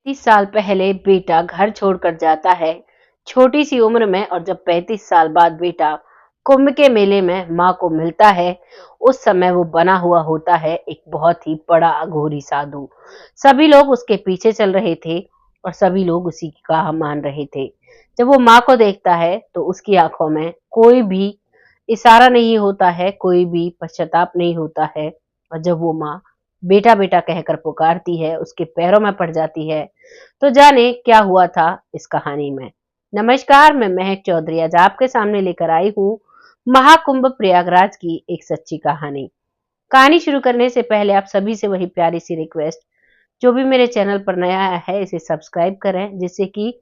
30 साल पहले बेटा घर छोड़कर जाता है छोटी सी उम्र में, और जब 35 साल बाद बेटा कुंभ के मेले में माँ को मिलता है, उस समय वो बना हुआ होता है एक बहुत ही बड़ा अघोरी साधु। सभी लोग उसके पीछे चल रहे थे और सभी लोग उसी की कहा मान रहे थे। जब वो माँ को देखता है तो उसकी आंखों में कोई भी इशारा नहीं होता है, कोई भी पश्चाताप नहीं होता है। और जब वो माँ बेटा बेटा कहकर पुकारती है, उसके पैरों में पड़ जाती है, तो जाने क्या हुआ था इस कहानी में। नमस्कार, मैं महक चौधरी आज आपके सामने लेकर आई हूँ महाकुंभ प्रयागराज की एक सच्ची कहानी। कहानी शुरू करने से पहले आप सभी से वही प्यारी सी रिक्वेस्ट, जो भी मेरे चैनल पर नया है इसे सब्सक्राइब करें, जिससे कि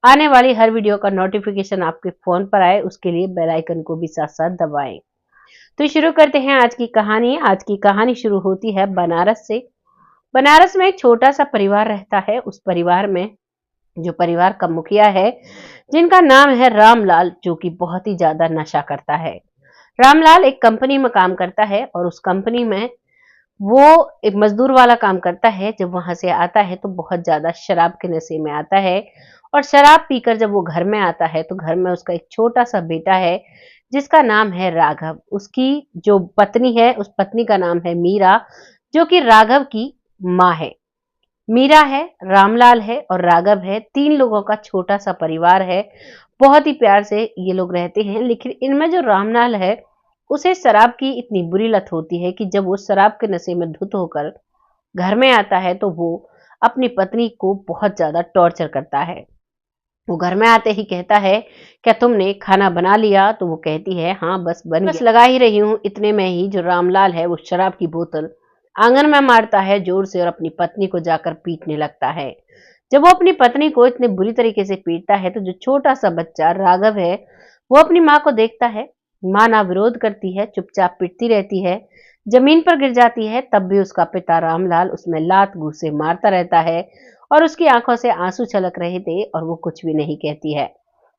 आने वाली हर वीडियो का नोटिफिकेशन आपके फोन पर आए। उसके लिए बेल आइकन को भी साथ साथ दबाएं। तो शुरू करते हैं आज की कहानी। आज की कहानी शुरू होती है बनारस से। बनारस में एक छोटा सा परिवार रहता है। उस परिवार में जो परिवार का मुखिया है, जिनका नाम है रामलाल, जो कि बहुत ही ज्यादा नशा करता है। रामलाल एक कंपनी में काम करता है और उस कंपनी में वो एक मजदूर वाला काम करता है। जब वहां से आता है तो बहुत ज्यादा शराब के नशे में आता है, और शराब पीकर जब वो घर में आता है तो घर में उसका एक छोटा सा बेटा है, जिसका नाम है राघव। उसकी जो पत्नी है, उस पत्नी का नाम है मीरा, जो कि राघव की माँ है। मीरा है, रामलाल है और राघव है। 3 लोगों का छोटा सा परिवार है। बहुत ही प्यार से ये लोग रहते हैं। लेकिन इनमें जो रामलाल है, उसे शराब की इतनी बुरी लत होती है कि जब वो शराब के नशे में धुत होकर घर में आता है तो वो अपनी पत्नी को बहुत ज्यादा टॉर्चर करता है। वो घर में आते ही कहता है, क्या तुमने खाना बना लिया? तो वो कहती है, हाँ बस बन गया, लगा ही रही हूँ। इतने में ही जो रामलाल है वो शराब की बोतल आंगन में मारता है जोर से और अपनी पत्नी को जाकर पीटने लगता है। जब वो अपनी पत्नी को इतने बुरी तरीके से पीटता है तो जो छोटा सा बच्चा राघव है, वो अपनी माँ को देखता है। माँ ना विरोध करती है, चुपचाप पीटती रहती है। जमीन पर गिर जाती है, तब भी उसका पिता रामलाल उसमें लात घूंसे मारता रहता है और उसकी आंखों से आंसू छलक रहे थे और वो कुछ भी नहीं कहती है।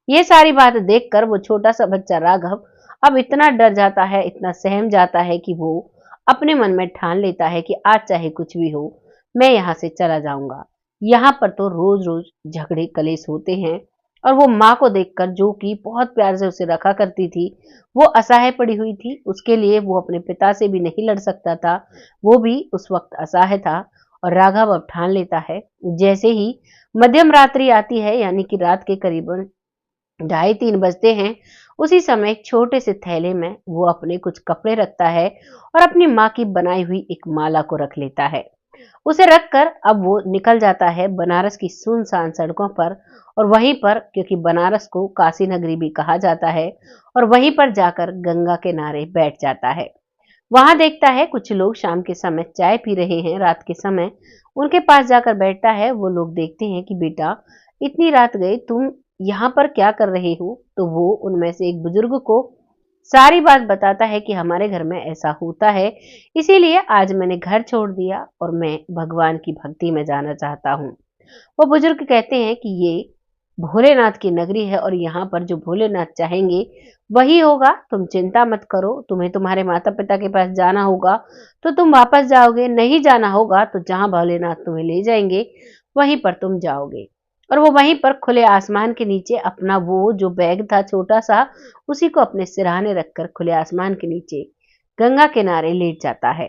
ये सारी बात देखकर वो छोटा सा बच्चा राघव अब इतना डर जाता है, इतना सहम जाता है कि वो अपने मन में ठान लेता है कि आज चाहे कुछ भी हो, मैं यहाँ से चला जाऊंगा। यहाँ पर तो रोज रोज झगड़े कलेश होते हैं। और वो माँ को देखकर, जो कि बहुत प्यार से उसे रखा करती थी, वो असहाय पड़ी हुई थी। उसके लिए वो अपने पिता से भी नहीं लड़ सकता था, वो भी उस वक्त असहाय था। और राघव अब ठान लेता है। जैसे ही मध्यम रात्रि आती है, यानी कि रात के करीबन 2:30 बजते हैं, उसी समय एक छोटे से थैले में वो अपने कुछ कपड़े रखता है और अपनी माँ की बनाई हुई एक माला को रख लेता है। उसे रखकर अब वो निकल जाता है बनारस की सुनसान सड़कों पर। और वहीं पर, क्योंकि बनारस को काशी नगरी भी कहा जाता है, और वहीं पर जाकर गंगा के किनारे बैठ जाता है। वहां देखता है कुछ लोग शाम के समय चाय पी रहे हैं। रात के समय उनके पास जाकर बैठता है। वो लोग देखते हैं कि बेटा, इतनी रात गई, तुम यहाँ पर क्या कर रहे हो? तो वो उनमें से एक बुजुर्ग को सारी बात बताता है कि हमारे घर में ऐसा होता है, इसीलिए आज मैंने घर छोड़ दिया और मैं भगवान की भक्ति में जाना चाहता हूँ। वो बुजुर्ग कहते हैं कि ये भोलेनाथ की नगरी है और यहाँ पर जो भोलेनाथ चाहेंगे वही होगा। तुम चिंता मत करो। तुम्हें तुम्हारे माता पिता के पास जाना होगा तो तुम वापस जाओगे, नहीं जाना होगा तो जहां भोलेनाथ तुम्हें ले जाएंगे वहीं पर तुम जाओगे। और वो वहीं पर खुले आसमान के नीचे अपना वो जो बैग था छोटा सा, उसी को अपने सिरहाने रखकर खुले आसमान के नीचे गंगा किनारे लेट जाता है।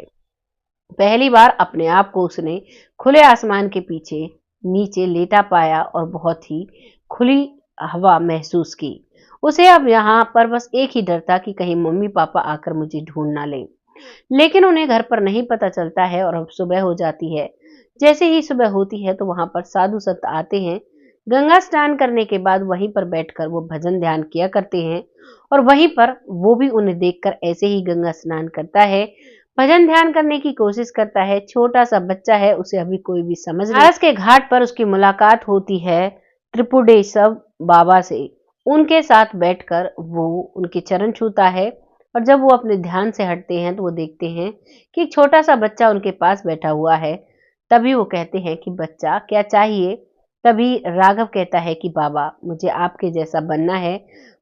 पहली बार अपने आप को उसने खुले आसमान के पीछे नीचे लेटा पाया और बहुत ही खुली हवा महसूस की। उसे अब यहाँ पर बस एक ही डर था कि कहीं मम्मी पापा आकर मुझे ढूंढ ना ले। लेकिन उन्हें घर पर नहीं पता चलता है और अब सुबह हो जाती है। जैसे ही सुबह होती है तो वहां पर साधु संत आते हैं। गंगा स्नान करने के बाद वहीं पर बैठकर वो भजन ध्यान किया करते हैं। और वहीं पर वो भी उन्हें देखकर ऐसे ही गंगा स्नान करता है, भजन ध्यान करने की कोशिश करता है। छोटा सा बच्चा है, उसे अभी कोई भी समझ नहीं। बनारस के घाट पर उसकी मुलाकात होती है त्रिपुरेश्वर बाबा से। उनके साथ बैठकर वो उनके चरण छूता है। और जब वो अपने ध्यान से हटते हैं तो वो देखते हैं कि एक छोटा सा बच्चा उनके पास बैठा हुआ है। तभी वो कहते हैं कि बच्चा, क्या चाहिए? तभी राघव कहता है कि बाबा, मुझे आपके जैसा बनना है,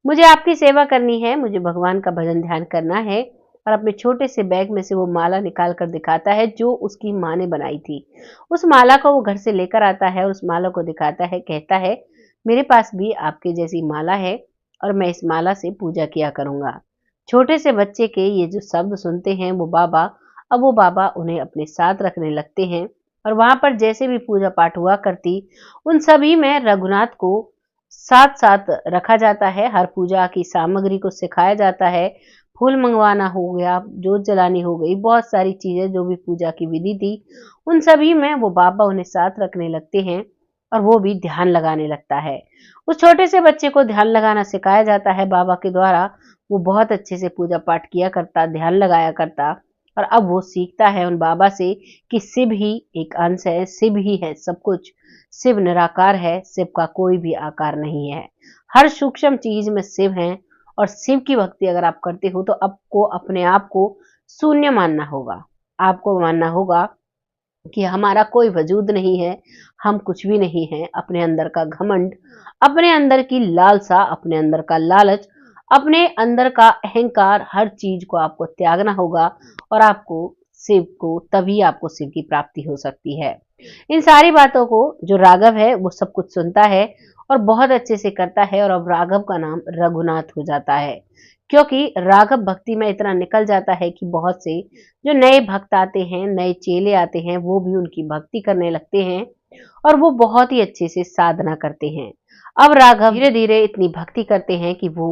मुझे आपकी सेवा करनी है, मुझे भगवान का भजन ध्यान करना है, और अपने छोटे से बैग में से वो माला निकाल कर दिखाता है जो उसकी माँ ने बनाई थी। उस माला को वो घर से लेकर आता है और उस माला को दिखाता है, कहता है, मेरे पास भी आपके जैसी माला है और मैं इस माला से पूजा किया करूंगा। छोटे से बच्चे के ये जो शब्द सुनते हैं वो बाबा उन्हें अपने साथ रखने लगते हैं और वहां पर जैसे भी पूजा पाठ हुआ करती, उन सभी में रघुनाथ को साथ साथ रखा जाता है। हर पूजा की सामग्री को सिखाया जाता है। फूल मंगवाना हो गया, जोत जलानी हो गई, बहुत सारी चीजें जो भी पूजा की विधि थी, उन सभी में वो बाबा उन्हें साथ रखने लगते हैं और वो भी ध्यान लगाने लगता है। उस छोटे से बच्चे को ध्यान लगाना सिखाया जाता है बाबा के द्वारा। वो बहुत अच्छे से पूजा पाठ किया करता, ध्यान लगाया करता और अब वो सीखता है उन बाबा से कि शिव ही एक अंश है, शिव ही है सब कुछ। शिव निराकार है, शिव का कोई भी आकार नहीं है। हर सूक्ष्म चीज में शिव है और शिव की भक्ति अगर आप करते हो तो आपको अपने आप को शून्य मानना होगा। आपको मानना होगा कि हमारा कोई वजूद नहीं है, हम कुछ भी नहीं हैं। अपने अंदर का घमंड, अपने अंदर की लालसा, अपने अंदर का लालच, अपने अंदर का अहंकार, हर चीज को आपको त्यागना होगा और तभी आपको शिव की प्राप्ति हो सकती है। इन सारी बातों को जो राघव है वो सब कुछ सुनता है और बहुत अच्छे से करता है और अब राघव का नाम रघुनाथ हो जाता है, क्योंकि राघव भक्ति में इतना निकल जाता है कि बहुत से जो नए भक्त आते हैं, नए चेले आते हैं, वो भी उनकी भक्ति करने लगते हैं और वो बहुत ही अच्छे से साधना करते हैं। अब राघव धीरे धीरे इतनी भक्ति करते हैं कि वो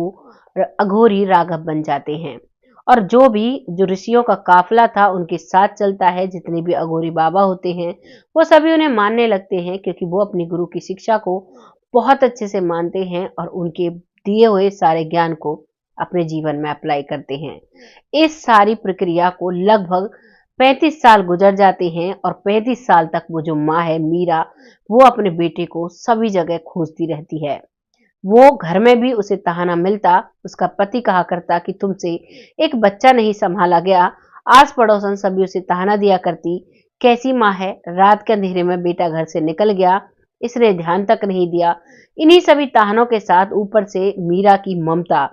अघोरी राघव बन जाते हैं और जो ऋषियों का काफिला था उनके साथ चलता है। जितने भी अघोरी बाबा होते हैं वो सभी उन्हें मानने लगते हैं, क्योंकि वो अपनी गुरु की शिक्षा को बहुत अच्छे से मानते हैं और उनके दिए हुए सारे ज्ञान को अपने जीवन में अप्लाई करते हैं। इस सारी प्रक्रिया को लगभग 35 साल गुजर जाते हैं और 35 साल तक वो जो माँ है मीरा, वो अपने बेटे को सभी जगह खोजती रहती है। वो घर में भी उसे ताना मिलता, उसका पति कहा करता कि तुमसे एक बच्चा नहीं संभाला गया। आस पड़ोसन सभी उसे ताना दिया करती, कैसी माँ है, रात के अंधेरे में बेटा घर से निकल गया, इसने ध्यान तक नहीं दिया। इन्हीं सभी तानों के साथ ऊपर से मीरा की ममता,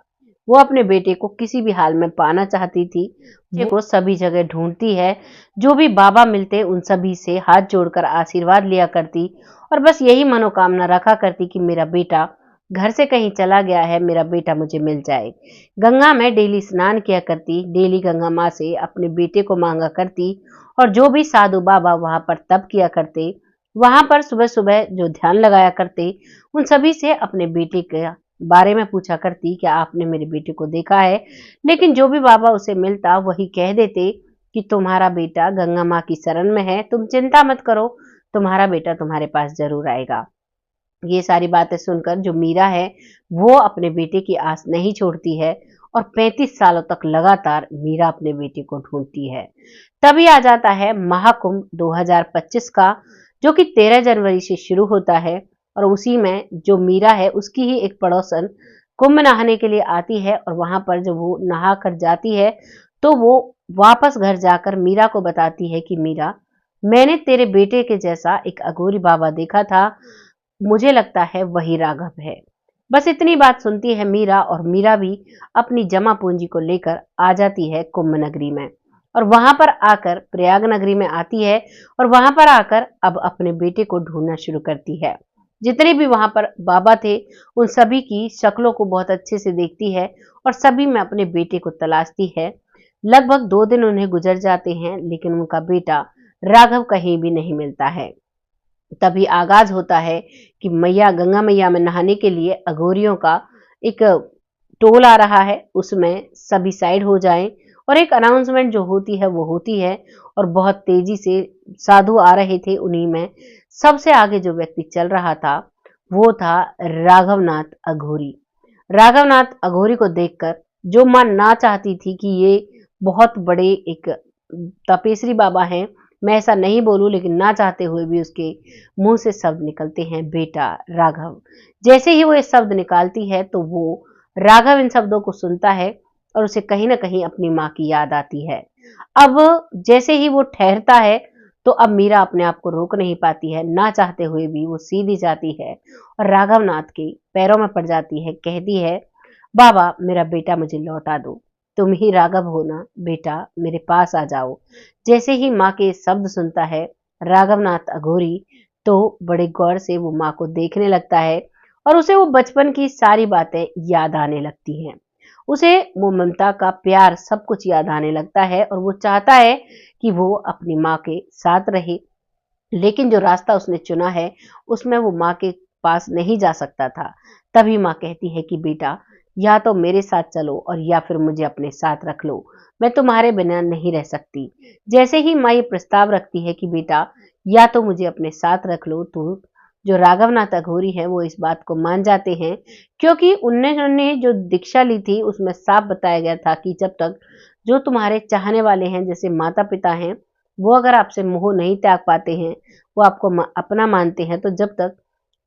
वो अपने बेटे को किसी भी हाल में पाना चाहती थी। बेटे को सभी जगह ढूंढती है, जो भी बाबा मिलते उन सभी से हाथ जोड़कर आशीर्वाद लिया करती और बस यही मनोकामना रखा करती कि मेरा बेटा घर से कहीं चला गया है, मेरा बेटा मुझे मिल जाए। गंगा में डेली स्नान किया करती, डेली गंगा माँ से अपने बेटे को मांगा करती और जो भी साधु बाबा वहां पर तप किया करते, वहां पर सुबह सुबह जो ध्यान लगाया करते, उन सभी से अपने बेटे के बारे में पूछा करती, क्या आपने मेरे बेटे को देखा है? लेकिन जो भी बाबा उसे मिलता वही कह देते कि तुम्हारा बेटा गंगा माँ की शरण में है, तुम चिंता मत करो, तुम्हारा बेटा तुम्हारे पास जरूर आएगा। ये सारी बातें सुनकर जो मीरा है वो अपने बेटे की आस नहीं छोड़ती है और 35 सालों तक लगातार मीरा अपने बेटे को ढूंढती है। तभी आ जाता है महाकुंभ 2025 का, जो कि 13 जनवरी से शुरू होता है और उसी में जो मीरा है उसकी ही एक पड़ोसन कुंभ नहाने के लिए आती है और वहां पर जब वो नहा कर जाती है तो वो वापस घर जाकर मीरा को बताती है कि मीरा, मैंने तेरे बेटे के जैसा एक अघोरी बाबा देखा था, मुझे लगता है वही राघव है। बस इतनी बात सुनती है मीरा और मीरा भी अपनी जमा पूंजी को लेकर आ जाती है कुंभ नगरी में और वहां पर आकर प्रयाग नगरी में आती है और वहां पर आकर अब अपने बेटे को ढूंढना शुरू करती है। जितने भी वहां पर बाबा थे उन सभी की शक्लों को बहुत अच्छे से देखती है और सभी में अपने बेटे को तलाशती है। लगभग 2 दिन उन्हें गुजर जाते हैं लेकिन उनका बेटा राघव कहीं भी नहीं मिलता है। तभी आगाज होता है कि मैया गंगा मैया में नहाने के लिए अघोरियों का एक टोल आ रहा है, उसमें सभी साइड हो जाएं और एक अनाउंसमेंट जो होती है वो होती है और बहुत तेजी से साधु आ रहे थे। उन्हीं में सबसे आगे जो व्यक्ति चल रहा था वो था राघवनाथ अघोरी। राघवनाथ अघोरी को देखकर जो मां ना चाहती थी कि ये बहुत बड़े एक तपेश्वरी बाबा हैं, मैं ऐसा नहीं बोलूं, लेकिन ना चाहते हुए भी उसके मुंह से शब्द निकलते हैं, बेटा राघव। जैसे ही वो ये शब्द निकालती है तो वो राघव इन शब्दों को सुनता है और उसे कहीं ना कहीं अपनी माँ की याद आती है। अब जैसे ही वो ठहरता है तो अब मीरा अपने आप को रोक नहीं पाती है, ना चाहते हुए भी वो सीधी जाती है और राघवनाथ के पैरों में पड़ जाती है, कहती है, बाबा मेरा बेटा मुझे लौटा दो। तुम ही राघव हो ना बेटा, मेरे पास आ जाओ। जैसे ही माँ के शब्द सुनता है राघवनाथ अघोरी, तो बड़े गौर से वो माँ को देखने लगता है और उसे वो बचपन की सारी बातें याद आने लगती हैं। उसे वो ममता का प्यार सब कुछ याद आने लगता है और वो चाहता है कि वो अपनी माँ के साथ रहे। लेकिन जो रास्ता उसने चुना है, उसमें वो माँ के पास नहीं जा सकता था। तभी माँ कहती है कि बेटा, या तो मेरे साथ चलो और या फिर मुझे अपने साथ रख लो। मैं तुम्हारे बिना नहीं रह सकती। जैसे ही माँ ये प्रस्ताव रखती है कि बेटा, या तो मुझे अपने साथ रख लो, तो जो राघवनाथ अघोरी हैं वो इस बात को मान जाते हैं, क्योंकि उन्होंने जो दीक्षा ली थी उसमें साफ बताया गया था कि जब तक जो तुम्हारे चाहने वाले हैं, जैसे माता पिता हैं, वो अगर आपसे मोह नहीं त्याग पाते हैं, वो आपको अपना मानते हैं, तो जब तक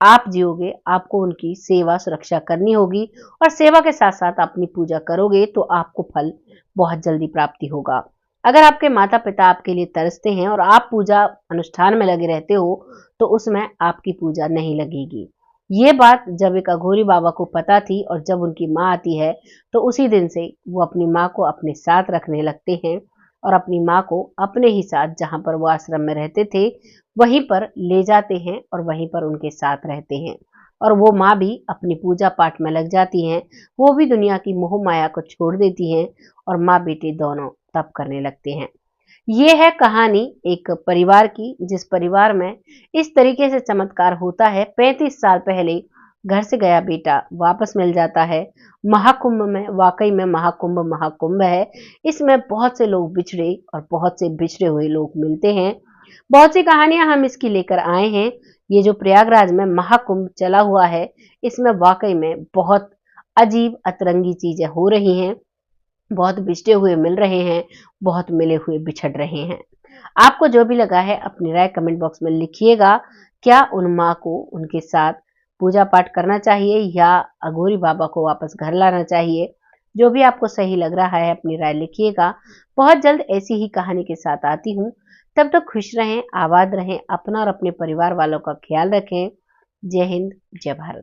आप जियोगे आपको उनकी सेवा सुरक्षा करनी होगी और सेवा के साथ साथ अपनी पूजा करोगे तो आपको फल बहुत जल्दी प्राप्ति होगा। अगर आपके माता पिता आपके लिए तरसते हैं और आप पूजा अनुष्ठान में लगे रहते हो, तो उसमें आपकी पूजा नहीं लगेगी। ये बात जब एक अघोरी बाबा को पता थी और जब उनकी माँ आती है, तो उसी दिन से वो अपनी माँ को अपने साथ रखने लगते हैं और अपनी माँ को अपने ही साथ, जहाँ पर वो आश्रम में रहते थे, वहीं पर ले जाते हैं और वहीं पर उनके साथ रहते हैं। और वो माँ भी अपनी पूजा पाठ में लग जाती हैं। वो भी दुनिया की मोह माया को छोड़ देती हैं और माँ बेटे दोनों तप करने लगते हैं। ये है कहानी एक परिवार की, जिस परिवार में इस तरीके से चमत्कार होता है। 35 साल पहले घर से गया बेटा वापस मिल जाता है महाकुंभ में। वाकई में महाकुंभ महाकुंभ है। इसमें बहुत से लोग बिछड़े और बहुत से बिछड़े हुए लोग मिलते हैं। बहुत सी कहानियां हम इसकी लेकर आए हैं। ये जो प्रयागराज में महाकुंभ चला हुआ है, इसमें वाकई में बहुत अजीब अतरंगी चीजें हो रही हैं। बहुत बिछड़े हुए मिल रहे हैं, बहुत मिले हुए बिछड़ रहे हैं। आपको जो भी लगा है अपनी राय कमेंट बॉक्स में लिखिएगा। क्या उन माँ को उनके साथ पूजा पाठ करना चाहिए या अघोरी बाबा को वापस घर लाना चाहिए? जो भी आपको सही लग रहा है अपनी राय लिखिएगा। बहुत जल्द ऐसी ही कहानी के साथ आती हूँ। तब तक खुश रहें, आबाद रहें, अपना और अपने परिवार वालों का ख्याल रखें। जय हिंद, जय भारत।